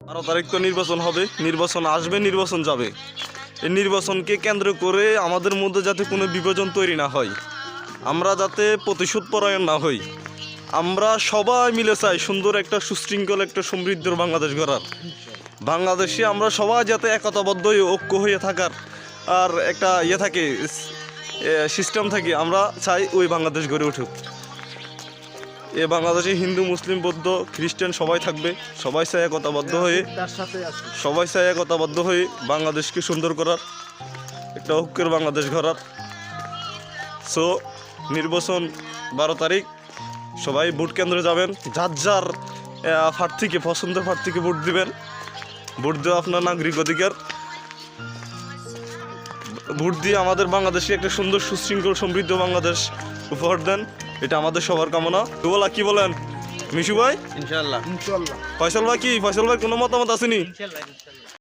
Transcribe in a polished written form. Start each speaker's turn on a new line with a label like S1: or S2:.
S1: 12 তারিখ তো নির্বাচন হবে, নির্বাচন আসবে, নির্বাচন যাবে। এই নির্বাচনকে কেন্দ্র করে আমাদের মধ্যে যাতে কোনো বিভাজন তৈরি না হয়, আমরা যাতে প্রতিশোধ পরায়ণ না হই, আমরা সবাই মিলে চাই সুন্দর একটা সুশৃঙ্খল একটা সমৃদ্ধ বাংলাদেশ গড়ার। বাংলাদেশে আমরা সবাই যাতে একতাবদ্ধ হয়ে ঐক্য হয়ে থাকার আর একটা থাকে সিস্টেম থাকে, আমরা চাই ওই বাংলাদেশ গড়ে উঠুক। এ বাংলাদেশে হিন্দু মুসলিম বৌদ্ধ খ্রিস্টান সবাই থাকবে, সবাই চাই একতাবদ্ধ হয়ে, সবাই চাই একতাবদ্ধ হয়ে বাংলাদেশকে সুন্দর করার, একটা ঐক্যের বাংলাদেশ গড়ার। সো নির্বাচন 12 তারিখ, সবাই ভোট কেন্দ্রে যাবেন, যার যার প্রার্থীকে পছন্দের প্রার্থীকে ভোট দিবেন। ভোট দেওয়া আপনার নাগরিক অধিকার। ভোট দিয়ে আমাদের বাংলাদেশে একটা সুন্দর সুশৃঙ্খল সমৃদ্ধ বাংলাদেশ উপহার দেন, এটা আমাদের সবার কামনা। বলা কি বলেন মিশু ভাই?
S2: ইনশাআল্লাহ।
S1: ফয়সাল ভাই, কি ফয়সাল ভাই কোনো মতামত আসেনি?